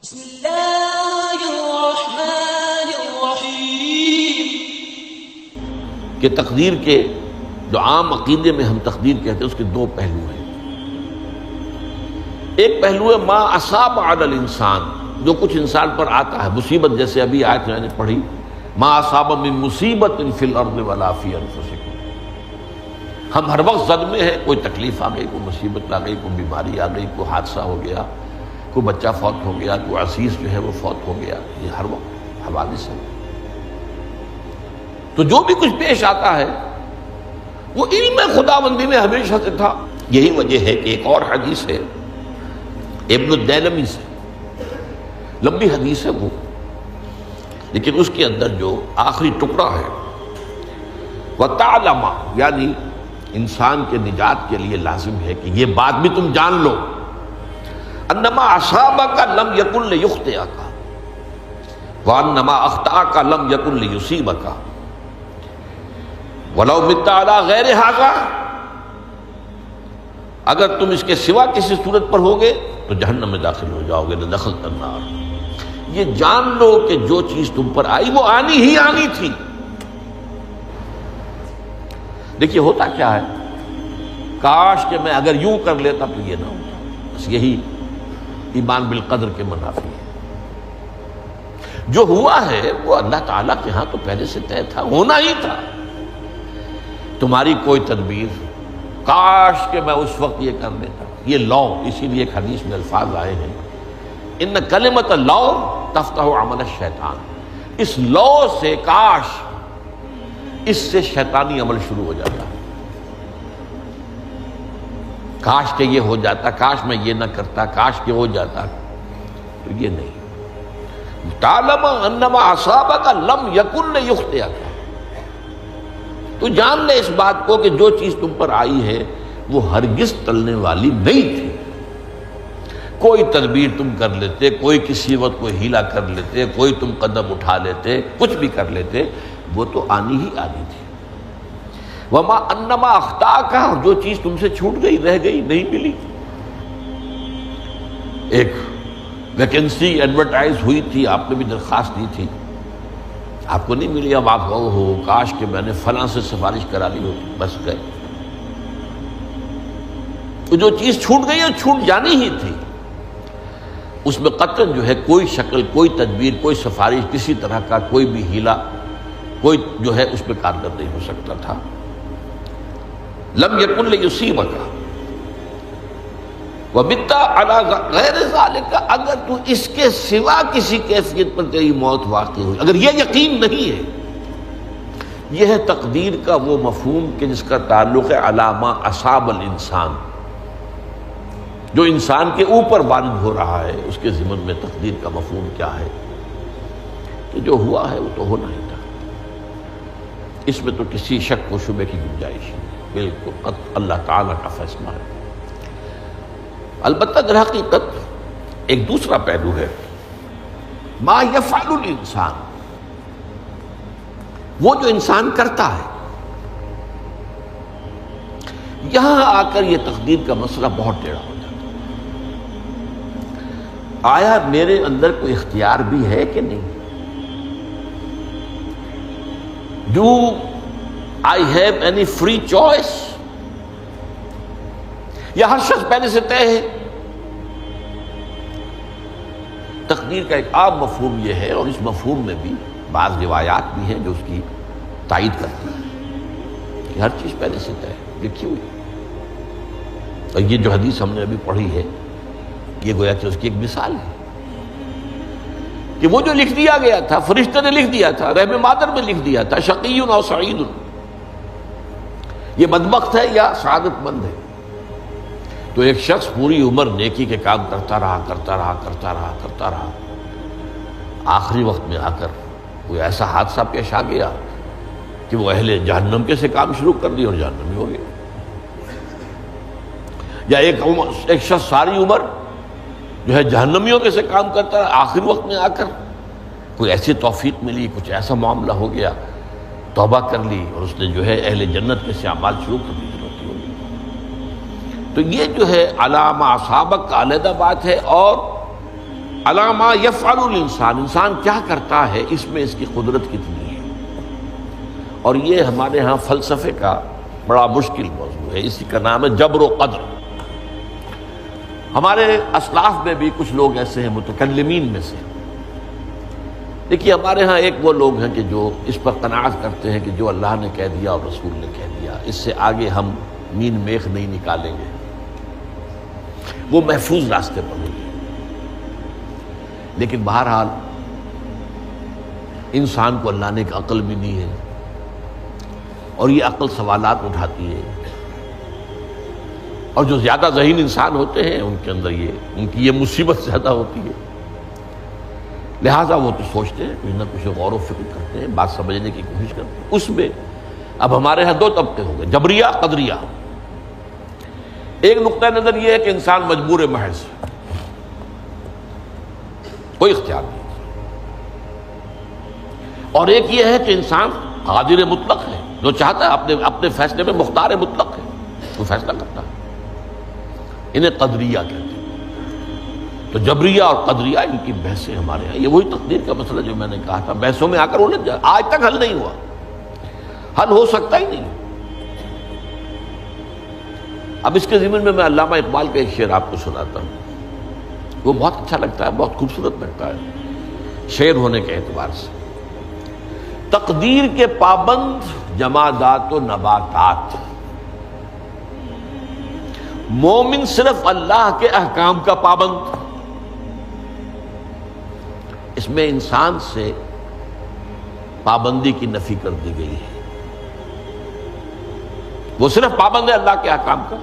بسم اللہ الرحمن الرحیم کہ تقدیر کے جو عام عقیدے میں ہم تقدیر کہتے ہیں اس کے دو پہلو ہیں۔ ایک پہلو ہے ما اصاب علی الانسان، جو کچھ انسان پر آتا ہے مصیبت، جیسے ابھی آیت میں نے پڑھی ما اصاب من مصیبت فی الارض ولا فی انفسکم۔ ہم ہر وقت زد میں ہیں، کوئی تکلیف آ گئی، کوئی مصیبت آ گئی، کوئی بیماری آ گئی، کوئی حادثہ ہو گیا، کوئی بچہ فوت ہو گیا، کوئی عزیز جو ہے وہ فوت ہو گیا، یہ ہر وقت حوادث ہے۔ تو جو بھی کچھ پیش آتا ہے وہ علم خداوندی میں ہمیشہ سے تھا۔ یہی وجہ ہے کہ ایک اور حدیث ہے ابن الدیلمی سے، لمبی حدیث ہے وہ، لیکن اس کے اندر جو آخری ٹکڑا ہے وَتَعْلَمَ، یعنی انسان کے نجات کے لیے لازم ہے کہ یہ بات بھی تم جان لو انما اصابک لم یکن لیخطئک وانما اخطأک لم یکن لیصیبک ولو مت علی غیر ھذا، اگر تم اس کے سوا کسی صورت پر ہوگے تو جہنم میں داخل ہو جاؤ گے، لدخلت النار۔ یہ جان لو کہ جو چیز تم پر آئی وہ آنی ہی آنی تھی۔ دیکھیے ہوتا کیا ہے، کاش کہ میں اگر یوں کر لیتا تو یہ نہ ہوتا، بس یہی ایمان بالقدر کے منافی ہے۔ جو ہوا ہے وہ اللہ تعالیٰ کے ہاں تو پہلے سے طے تھا، ہونا ہی تھا۔ تمہاری کوئی تدبیر، کاش کہ میں اس وقت یہ کر لیتا، یہ لو، اسی لیے ایک حدیث میں الفاظ آئے ہیں ان کلمۃ لو تفتح عمل الشیطان، اس لو سے، کاش، اس سے شیطانی عمل شروع ہو جاتا، کاش کہ یہ ہو جاتا، کاش میں یہ نہ کرتا، کاش کہ ہو جاتا، تو یہ نہیں۔ تعلم انما اصابک لم یکن لیخطئک، تو جان لے اس بات کو کہ جو چیز تم پر آئی ہے وہ ہرگز ٹلنے والی نہیں تھی۔ کوئی تدبیر تم کر لیتے، کوئی کسی وقت کوئی ہیلا کر لیتے، کوئی تم قدم اٹھا لیتے، کچھ بھی کر لیتے، وہ تو آنی ہی آنی تھی۔ وما انما اخطاک، جو چیز تم سے چھوٹ گئی، رہ گئی، نہیں ملی۔ ایک ویکنسی ایڈورٹائز ہوئی تھی، آپ نے بھی درخواست دی تھی، آپ کو نہیں ملی، اب آپ کہو ہو کاش کہ میں نے فلاں سے سفارش کرا لی ہوتی، بس گئے۔ تو جو چیز چھوٹ گئی وہ چھوٹ جانی ہی تھی، اس میں قطعاً جو ہے کوئی شکل، کوئی تدبیر، کوئی سفارش، کسی طرح کا کوئی بھی ہیلا، کوئی جو ہے اس میں کارگر نہیں ہو سکتا تھا۔ لم یکن لیصیبک ومت علی غیر ذالک، اگر تو اس کے سوا کسی کیفیت پر تیری موت واقع ہوئی، اگر یہ یقین نہیں ہے، یہ ہے تقدیر کا وہ مفہوم کہ جس کا تعلق ہے علی ما اصاب الانسان، جو انسان کے اوپر وارد ہو رہا ہے، اس کے ضمن میں تقدیر کا مفہوم کیا ہے کہ جو ہوا ہے وہ تو ہونا ہی تھا، اس میں تو کسی شک و شبے کی گنجائش نہیں، بالکل قطع اللہ تعالیٰ کا فیصلہ ہے۔ البتہ در حقیقت ایک دوسرا پہلو ہے ما یفعل الانسان، وہ جو انسان کرتا ہے۔ یہاں آ کر یہ تقدیر کا مسئلہ بہت ٹیڑھا ہو جاتا ہے۔ آیا میرے اندر کوئی اختیار بھی ہے کہ نہیں؟ Do I have any free choice؟ یا ہر شخص پہلے سے طے ہے؟ تقدیر کا ایک عام مفہوم یہ ہے، اور اس مفہوم میں بھی بعض روایات بھی ہیں جو اس کی تائید کرتی ہیں کہ ہر چیز پہلے سے طے ہے، لکھی ہوئی۔ اور یہ جو حدیث ہم نے ابھی پڑھی ہے یہ گویا کہ اس کی ایک مثال ہے کہ وہ جو لکھ دیا گیا تھا، فرشتے نے لکھ دیا تھا، رحم مادر میں لکھ دیا تھا، شقی او سعید، یہ بدبخت ہے یا سعادت مند ہے۔ تو ایک شخص پوری عمر نیکی کے کام کرتا رہا، آخری وقت میں آ کر کوئی ایسا حادثہ پیش آ گیا کہ وہ اہل جہنم کے سے کام شروع کر دیا اور جہنمی ہو گیا۔ یا ایک شخص ساری عمر جو ہے جہنمیوں کے سے کام کرتا رہا، آخری وقت میں آ کر کوئی ایسی توفیق ملی، کچھ ایسا معاملہ ہو گیا، توبہ کر لی اور اس نے جو ہے اہل جنت کے سے اعمال شروع کر دی۔ تو یہ جو ہے علامہ اصابک کا علیحدہ بات ہے، اور علی ما یفعل الانسان، انسان کیا کرتا ہے اس میں اس کی قدرت کتنی ہے. اور یہ ہمارے ہاں فلسفے کا بڑا مشکل موضوع ہے، اسی کا نام ہے جبر و قدر. ہمارے اسلاف میں بھی کچھ لوگ ایسے ہیں متکلمین میں سے. دیکھیے ہمارے ہاں ایک وہ لوگ ہیں کہ جو اس پر قناعت کرتے ہیں کہ جو اللہ نے کہہ دیا اور رسول نے کہہ دیا، اس سے آگے ہم مین میخ نہیں نکالیں گے، وہ محفوظ راستے پر نہیں ہے. لیکن بہرحال انسان کو اللہ نے ایک عقل بھی دی ہے، اور یہ عقل سوالات اٹھاتی ہے. اور جو زیادہ ذہین انسان ہوتے ہیں ان کے اندر ان کی یہ مصیبت زیادہ ہوتی ہے. لہٰذا وہ تو سوچتے ہیں، کچھ نہ کچھ غور و فکر کرتے ہیں، بات سمجھنے کی کوشش کرتے ہیں. اس میں اب ہمارے ہاں دو طبقے ہو گئے، جبریہ قدریہ. ایک نقطہ نظر یہ ہے کہ انسان مجبور محض، کوئی اختیار نہیں. اور ایک یہ ہے کہ انسان قادر مطلق ہے، جو چاہتا ہے اپنے فیصلے میں مختار مطلق ہے، وہ فیصلہ کرتا ہے. انہیں قدریہ کہتے ہیں. تو جبریہ اور قدریہ ان کی بحثیں ہمارے یہاں، یہ وہی تقدیر کا مسئلہ جو میں نے کہا تھا، بحثوں میں آ کر الجھ جائے. آج تک حل نہیں ہوا، حل ہو سکتا ہی نہیں. اب اس کے ضمن میں علامہ اقبال کا ایک شعر آپ کو سناتا ہوں. وہ بہت اچھا لگتا ہے، بہت خوبصورت لگتا ہے شعر ہونے کے اعتبار سے. تقدیر کے پابند جمادات و نباتات، مومن صرف اللہ کے احکام کا پابند. اس میں انسان سے پابندی کی نفی کر دی گئی ہے. وہ صرف پابند ہے اللہ کے احکام کا.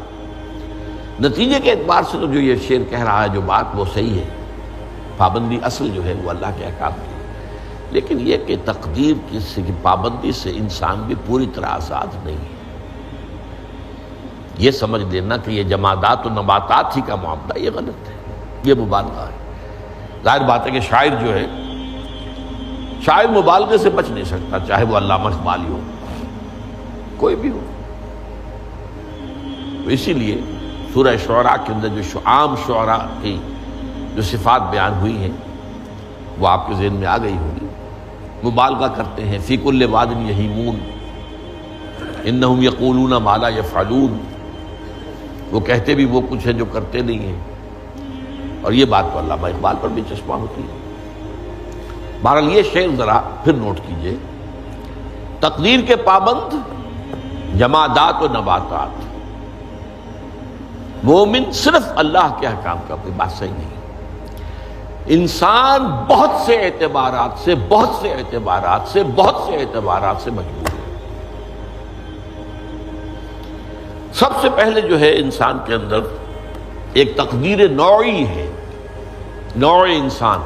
نتیجے کے اعتبار سے تو جو یہ شعر کہہ رہا ہے، جو بات وہ صحیح ہے، پابندی اصل جو ہے وہ اللہ کے احکام کی. لیکن یہ کہ تقدیر کی پابندی سے انسان بھی پوری طرح آزاد نہیں ہے. یہ سمجھ لینا کہ یہ جمادات و نباتات ہی کا معاملہ، یہ غلط ہے، یہ مبالغہ ہے. ظاہر بات ہے کہ شاعر جو ہے، شاعر مبالغے سے بچ نہیں سکتا، چاہے وہ علامہ اقبال ہو، کوئی بھی ہو. تو اسی لیے سورہ شعراء کے اندر جو عام شعراء کی جو صفات بیان ہوئی ہیں وہ آپ کے ذہن میں آ گئی ہوگی. مبالغہ کرتے ہیں، فی کل واد یہیمون انہم یقولون ما لا یفعلون. وہ کہتے بھی وہ کچھ ہے جو کرتے نہیں ہیں. اور یہ بات تو علامہ اقبال پر بھی چشمہ ہوتی ہے. بہرحال یہ شعر ذرا پھر نوٹ کیجئے. تقدیر کے پابند جمادات و نباتات، مومن صرف اللہ کے احکام کا. کوئی بات صحیح نہیں. انسان بہت سے اعتبارات سے مجبور ہے. سب سے پہلے جو ہے انسان کے اندر ایک تقدیر نوعی ہے. نوع انسان،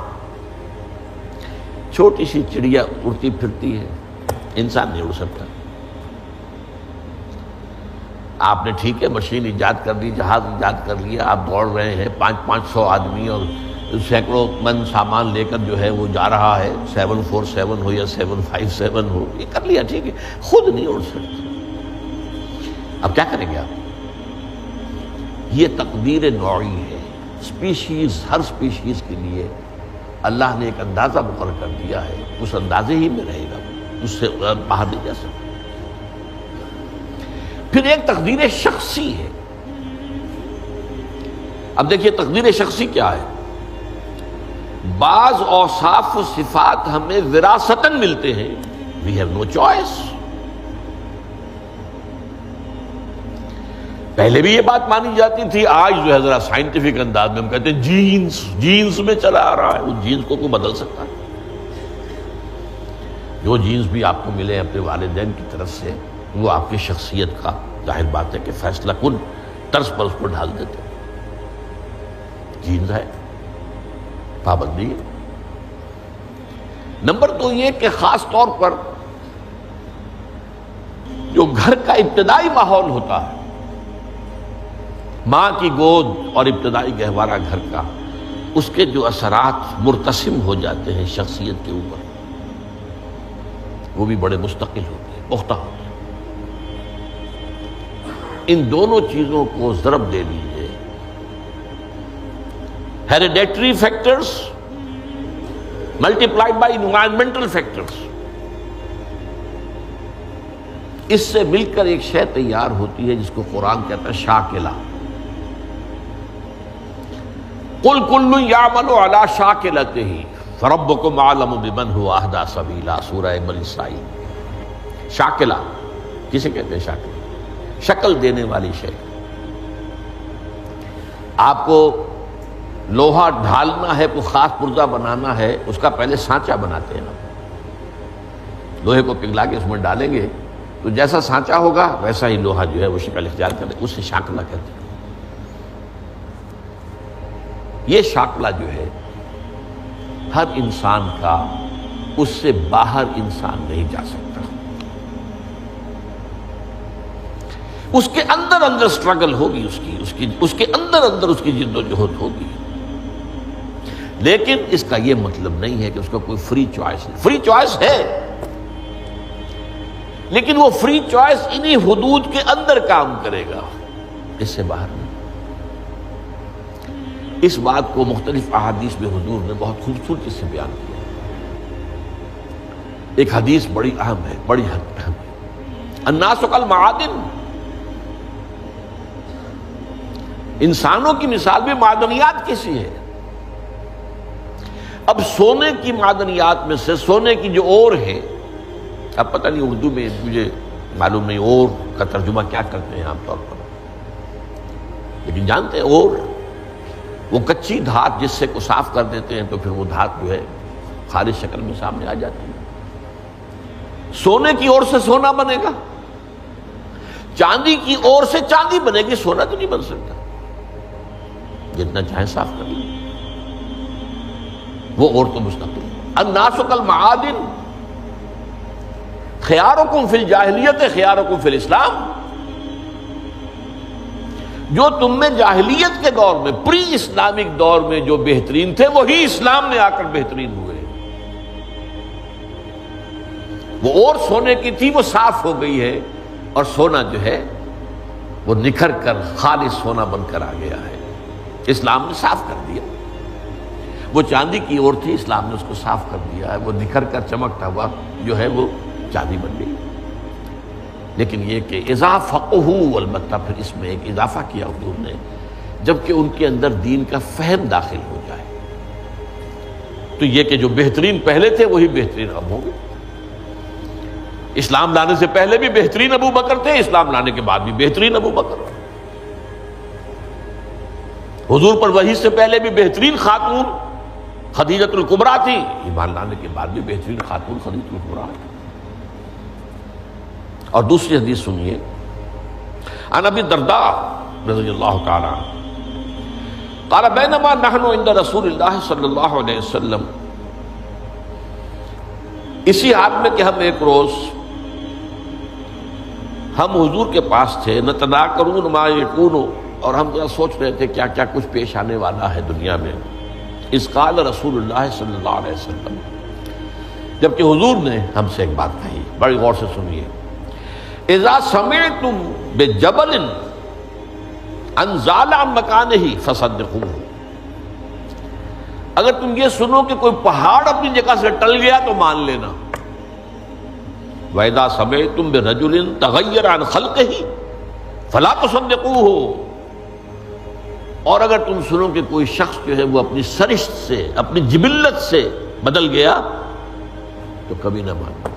چھوٹی سی چڑیا اڑتی پھرتی ہے، انسان نہیں اڑ سکتا. آپ نے ٹھیک ہے مشین ایجاد کر دی، جہاز ایجاد کر لیا، آپ دوڑ رہے ہیں 500 آدمی اور سینکڑوں من سامان لے کر جو ہے وہ جا رہا ہے، 747 ہو یا 757 ہو، یہ کر لیا ٹھیک ہے. خود نہیں اڑ سکتا. اب کیا کریں گے آپ؟ یہ تقدیر نوعی ہے. اسپیشیز، ہر اسپیشیز کے لیے اللہ نے ایک اندازہ مقرر کر دیا ہے، اس اندازے ہی میں رہے گا، اس سے باہر نہیں جا سکتا. پھر ایک تقدیر شخصی ہے. اب دیکھیے تقدیر شخصی کیا ہے. بعض اوصاف و صفات ہمیں وراثتاً ملتے ہیں، وی ہیو نو چوائس. پہلے بھی یہ بات مانی جاتی تھی، آج جو ہے ذرا سائنٹیفک انداز میں ہم کہتے ہیں جینز میں چلا آ رہا ہے. وہ جینز کو کوئی بدل سکتا ہے؟ جو جینز بھی آپ کو ملے اپنے والدین کی طرف سے، وہ آپ کی شخصیت کا ظاہر بات ہے کہ فیصلہ کن طرز پر اس کو ڈھال دیتے. جینز ہے، پابندی ہے. نمبر 2 یہ کہ خاص طور پر جو گھر کا ابتدائی ماحول ہوتا ہے، ماں کی گود اور ابتدائی گہوارہ گھر کا، اس کے جو اثرات مرتسم ہو جاتے ہیں شخصیت کے اوپر، وہ بھی بڑے مستقل ہوتے ہیں، پختہ ہوتے ہیں. ان دونوں چیزوں کو ضرب دے لیجیے، hereditary factors multiplied by environmental factors, اس سے مل کر ایک شے تیار ہوتی ہے جس کو قرآن کہتا ہے شاکلہ۔ قل کل یعمل علی شاکلتہ فربکم اعلم بمن هو اہدی سبیلا، سورہ بنی اسرائیل۔ شاکلہ کسے کہتے ہیں؟ شاکلہ شکل دینے والی شے۔ آپ کو لوہا ڈھالنا ہے، کوئی خاص پرزہ بنانا ہے، اس کا پہلے سانچہ بناتے ہیں نا، لوہے کو پگھلا کے اس میں ڈالیں گے تو جیسا سانچہ ہوگا ویسا ہی لوہا جو ہے وہ شکل اختیار کرے، اسے شاکلہ کہتے ہیں۔ یہ شاکلہ جو ہے ہر انسان کا، اس سے باہر انسان نہیں جا سکتا، اس کے اندر اندر سٹرگل ہوگی، اس کے اندر اندر اس کی جد و جہد ہوگی، لیکن اس کا یہ مطلب نہیں ہے کہ اس کو کوئی فری چوائس ہے۔ فری چوائس ہے، لیکن وہ فری چوائس انہی حدود کے اندر کام کرے گا، اس سے باہر نہیں۔ اس بات کو مختلف احادیث میں حضور نے بہت خوبصورتی سے بیان کیا۔ ایک حدیث بڑی اہم ہے، بڑی اہم ہے۔ الناس کالمعادن، انسانوں کی مثال بھی معدنیات کی سی ہے۔ اب سونے کی معدنیات میں سے سونے کی جو اور ہے، اب پتہ نہیں اردو میں مجھے معلوم نہیں اور کا ترجمہ کیا کرتے ہیں عام طور پر، لیکن جانتے ہیں اور وہ کچی دھات جس سے کو صاف کر دیتے ہیں تو پھر وہ دھات جو ہے خالص شکل میں سامنے آ جاتی ہے۔ سونے کی اور سے سونا بنے گا، چاندی کی اور سے چاندی بنے گی، سونا تو نہیں بن سکتا، جتنا چاہے صاف کر لیں، وہ اور تو مستقل۔ الناس کالمعادن خیارکم فی الجاہلیت خیارکم فی الاسلام، جو تم میں جاہلیت کے دور میں، پری اسلامک دور میں جو بہترین تھے وہی اسلام میں آ کر بہترین ہوئے۔ وہ اور سونے کی تھی وہ صاف ہو گئی ہے، اور سونا جو ہے وہ نکھر کر خالص سونا بن کر آ گیا ہے، اسلام نے صاف کر دیا۔ وہ چاندی کی اور تھی، اسلام نے اس کو صاف کر دیا ہے، وہ نکھر کر چمکتا ہوا جو ہے وہ چاندی بن گئی۔ لیکن یہ کہ اذا فقہوا، البتہ پھر اس میں ایک اضافہ کیا حضور نے، جبکہ ان کے اندر دین کا فہم داخل ہو جائے تو یہ کہ جو بہترین پہلے تھے وہی بہترین اب ہوں گے۔ اسلام لانے سے پہلے بھی بہترین ابو بکر تھے، اسلام لانے کے بعد بھی بہترین ابو بکر۔ حضور پر وحی سے پہلے بھی بہترین خاتون خدیجۃ الکبریٰ تھی، ایمان لانے کے بعد بھی بہترین خاتون خدیجۃ الکبریٰ تھی۔ اور دوسری حدیث سنیے، عن ابی الدرداء رضی اللہ تعالی عنہ قال بینما نحن عند رسول اللہ صلی اللہ علیہ وسلم، اسی حال میں کہ ہم ایک روز ہم حضور کے پاس تھے، نتذاکرون ما یکون، اور ہم ذرا سوچ رہے تھے کیا کیا کچھ پیش آنے والا ہے دنیا میں۔ اذ قال رسول اللہ صلی اللہ علیہ وسلم، جبکہ حضور نے ہم سے ایک بات کہی، بڑی غور سے سنیے۔ اذا سمعتم بجبل انزال عن مکانہ فصدقوہ، اگر تم یہ سنو کہ کوئی پہاڑ اپنی جگہ سے ٹل گیا تو مان لینا۔ وَإِذَا سَمِعْتُمْ بِرَجُلٍ تَغَيَّرَ عَنْ خَلْقِهِ فَلَا تُصَدِّقُوهُ، اور اگر تم سنو کہ کوئی شخص جو ہے وہ اپنی سرشت سے، اپنی جبلت سے بدل گیا تو کبھی نہ مانو۔